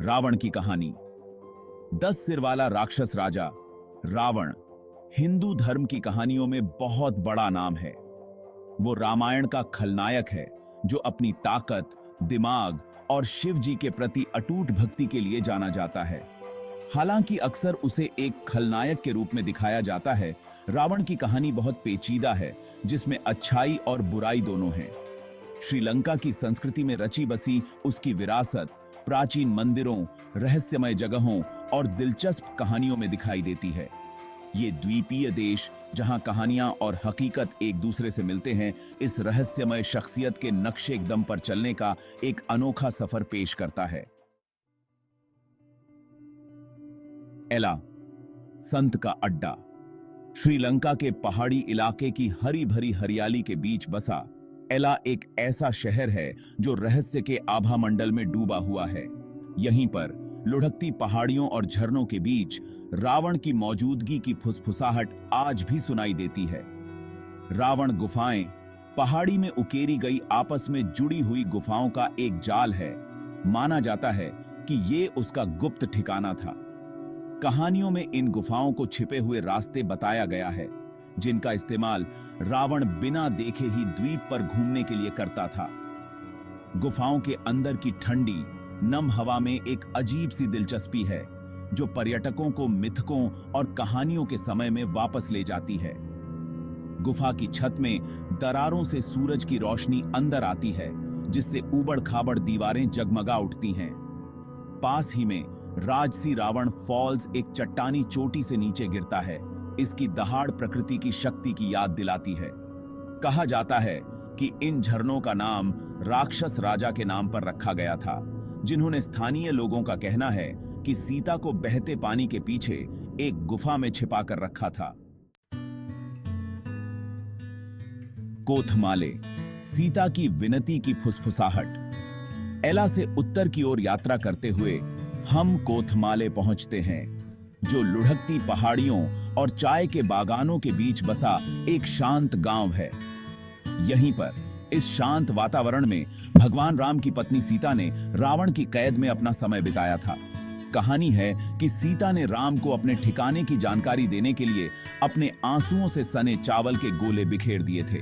रावण की कहानी। 10 सिर वाला राक्षस राजा रावण हिंदू धर्म की कहानियों में बहुत बड़ा नाम है। वो रामायण का खलनायक है जो अपनी ताकत, दिमाग और शिव जी के प्रति अटूट भक्ति के लिए जाना जाता है। हालांकि अक्सर उसे एक खलनायक के रूप में दिखाया जाता है, रावण की कहानी बहुत पेचीदा है जिसमें अच्छाई और बुराई दोनों हैं। श्रीलंका की संस्कृति में रची बसी उसकी विरासत प्राचीन मंदिरों, रहस्यमय जगहों और दिलचस्प कहानियों में दिखाई देती है। ये द्वीपीय देश जहां कहानियां और हकीकत एक दूसरे से मिलते हैं, इस रहस्यमय शख्सियत के नक्शे कदम पर चलने का एक अनोखा सफर पेश करता है। एला, संत का अड्डा। श्रीलंका के पहाड़ी इलाके की हरी भरी हरियाली के बीच बसा एला एक ऐसा शहर है जो रहस्य के आभा मंडल में डूबा हुआ है। यहीं पर लुढ़कती पहाड़ियों और झरनों के बीच रावण की मौजूदगी की फुसफुसाहट आज भी सुनाई देती है। रावण गुफाएं पहाड़ी में उकेरी गई आपस में जुड़ी हुई गुफाओं का एक जाल है। माना जाता है कि ये उसका गुप्त ठिकाना था। कहानियों में इन गुफाओं को छिपे हुए रास्ते बताया गया है जिनका इस्तेमाल रावण बिना देखे ही द्वीप पर घूमने के लिए करता था। गुफाओं के अंदर की ठंडी नम हवा में एक अजीब सी दिलचस्पी है जो पर्यटकों को मिथकों और कहानियों के समय में वापस ले जाती है। गुफा की छत में दरारों से सूरज की रोशनी अंदर आती है जिससे ऊबड़ खाबड़ दीवारें जगमगा उठती हैं। पास ही में राजसी रावण फॉल्स एक चट्टानी चोटी से नीचे गिरता है। इसकी दहाड़ प्रकृति की शक्ति की याद दिलाती है। कहा जाता है कि इन झरनों का नाम राक्षस राजा के नाम पर रखा गया था, जिन्होंने स्थानीय लोगों का कहना है कि सीता को बहते पानी के पीछे एक गुफा में छिपा कर रखा था। कोथमाले, सीता की विनती की फुसफुसाहट। एला से उत्तर की ओर यात्रा करते हुए हम कोथमाले पहुंचते हैं, जो लुढ़कती पहाड़ियों और चाय के बागानों के बीच बसा एक शांत गांव है। यहीं पर इस शांत वातावरण में भगवान राम की पत्नी सीता ने रावण की कैद में अपना समय बिताया था। कहानी है कि सीता ने राम को अपने ठिकाने की जानकारी देने के लिए अपने आंसुओं से सने चावल के गोले बिखेर दिए थे।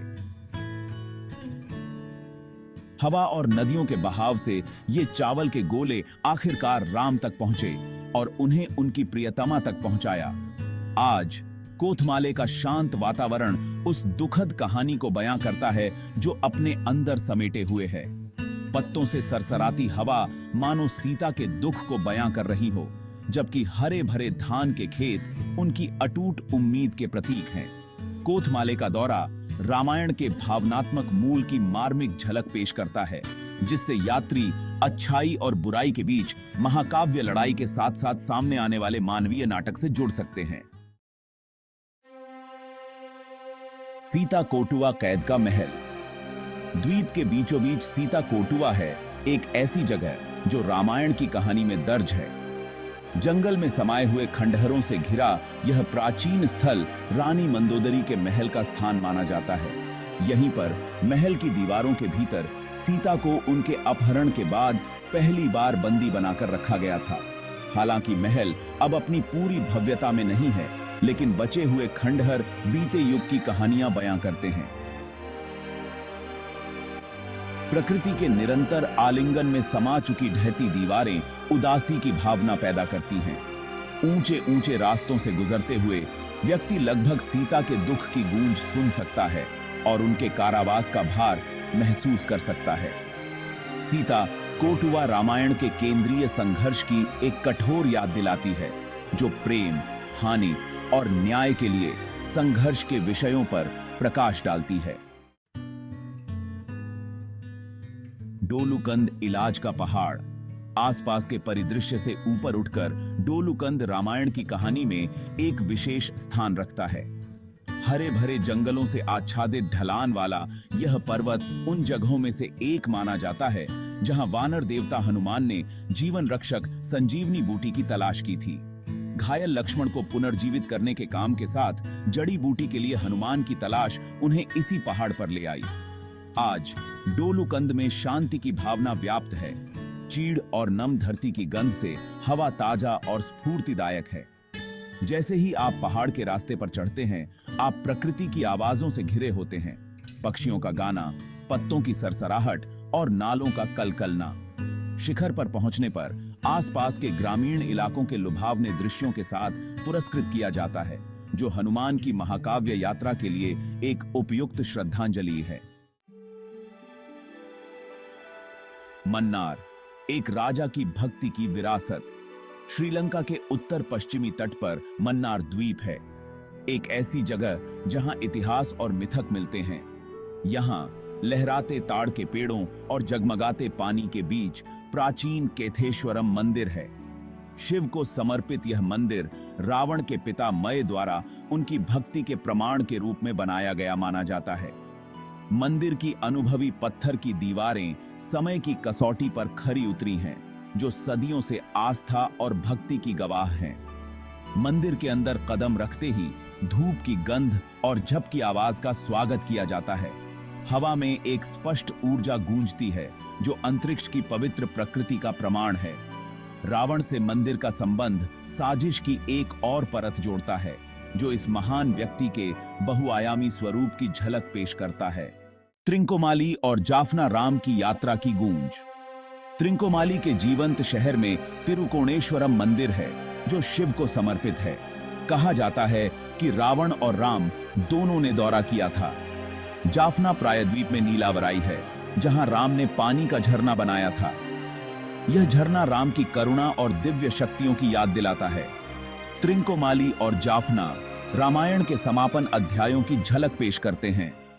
हवा और नदियों के बहाव से ये चावल के गोले आखिरकार राम तक पहुंचे और उन्हें उनकी प्रियतमा तक पहुंचाया। आज कोथमाले का शांत वातावरण उस दुखद कहानी को बयां करता है जो अपने अंदर समेटे हुए है। पत्तों से सरसराती हवा मानो सीता के दुख को बयां कर रही हो, जबकि हरे भरे धान के खेत उनकी अटूट उम्मीद के प्रतीक हैं। कोथमाले का दौरा रामायण के भावनात्मक मूल की मार्मिक झलक पेश करता है, जिससे यात्री अच्छाई और बुराई के बीच महाकाव्य लड़ाई के साथ साथ सामने आने वाले मानवीय नाटक से जुड़ सकते हैं। सीता कोटुआ कैद का महल। द्वीप के बीचों बीच सीता कोटुआ है एक ऐसी जगह जो रामायण की कहानी में दर्ज है। जंगल में समाये हुए खंडहरों से घिरा यह प्राचीन स्थल रानी मंदोदरी के महल का स्थान माना जाता है। यहीं पर महल की दीवारों के भीतर सीता को उनके अपहरण के बाद पहली बार बंदी बनाकर रखा गया था। हालांकि महल अब अपनी पूरी भव्यता में नहीं है, लेकिन बचे हुए खंडहर बीते युग की कहानियां बयां करते हैं। प्रकृति के निरंतर आलिंगन में समा चुकी ढहती दीवारें उदासी की भावना पैदा करती हैं। ऊंचे ऊंचे रास्तों से गुजरते हुए व्यक्ति लगभग सीता के दुख की गूंज सुन सकता है और उनके कारावास का भार महसूस कर सकता है। सीता कोटुआ रामायण के केंद्रीय संघर्ष की एक कठोर याद दिलाती है, जो प्रेम, हानि और न्याय के लिए संघर्ष के विषयों पर प्रकाश डालती है। डोलूकंद इलाज का पहाड़। आसपास के परिदृश्य से ऊपर उठकर डोलूकंद रामायण की कहानी में एक विशेष स्थान रखता है। हरे भरे जंगलों से आच्छादित ढलान वाला यह पर्वत उन जगहों में से एक माना जाता है जहां वानर देवता हनुमान ने जीवन रक्षक संजीवनी बूटी की तलाश की थी। घायल लक्ष्मण को पुनर्जीवित करने के काम के साथ जड़ी बूटी के लिए हनुमान की तलाश उन्हें इसी पहाड़ पर ले आई। आज डोलूकंद में शांति की भावना व्याप्त है। चीड़ और नम धरती की गंध से हवा ताजा और स्फूर्तिदायक है। जैसे ही आप पहाड़ के रास्ते पर चढ़ते हैं, आप प्रकृति की आवाजों से घिरे होते हैं। पक्षियों का गाना, पत्तों की सरसराहट और नालों का कलकलना। शिखर पर पहुंचने पर आसपास के ग्रामीण इलाकों के लुभावने दृश्यों के साथ पुरस्कृत किया जाता है, जो हनुमान की महाकाव्य यात्रा के लिए एक उपयुक्त श्रद्धांजलि है। मन्नार, एक राजा की भक्ति की विरासत। श्रीलंका के उत्तर पश्चिमी तट पर मन्नार द्वीप है, एक ऐसी जगह जहां इतिहास और मिथक मिलते हैं। यहां लहराते ताड़ के पेड़ों और जगमगाते पानी के बीच प्राचीन केथेश्वरम मंदिर है। शिव को समर्पित यह मंदिर रावण के पिता मय द्वारा उनकी भक्ति के प्रमाण के रूप में बनाया गया माना जाता है। मंदिर की अनुभवी पत्थर की दीवारें समय की कसौटी पर खरी उतरी हैं, जो सदियों से आस्था और भक्ति की गवाह हैं। मंदिर के अंदर कदम रखते ही धूप की गंध और झप की आवाज का स्वागत किया जाता है। हवा में एक स्पष्ट ऊर्जा गूंजती है, जो अंतरिक्ष की पवित्र प्रकृति का प्रमाण है। रावण से मंदिर का संबंध साजिश की एक और परत जोड़ता है, जो इस महान व्यक्ति के बहुआयामी स्वरूप की झलक पेश करता है। त्रिंकोमाली और जाफना राम की यात्रा की गूंज। त्रिंकोमाली के जीवंत शहर में तिरुकोणेश्वरम मंदिर है, जो शिव को समर्पित है। कहा जाता है कि रावण और राम दोनों ने दौरा किया था। जाफना प्रायद्वीप में नीलावराई है, जहां राम ने पानी का झरना बनाया था। यह झरना राम की करुणा और दिव्य शक्तियों की याद दिलाता है। त्रिंकोमाली और जाफना रामायण के समापन अध्यायों की झलक पेश करते हैं।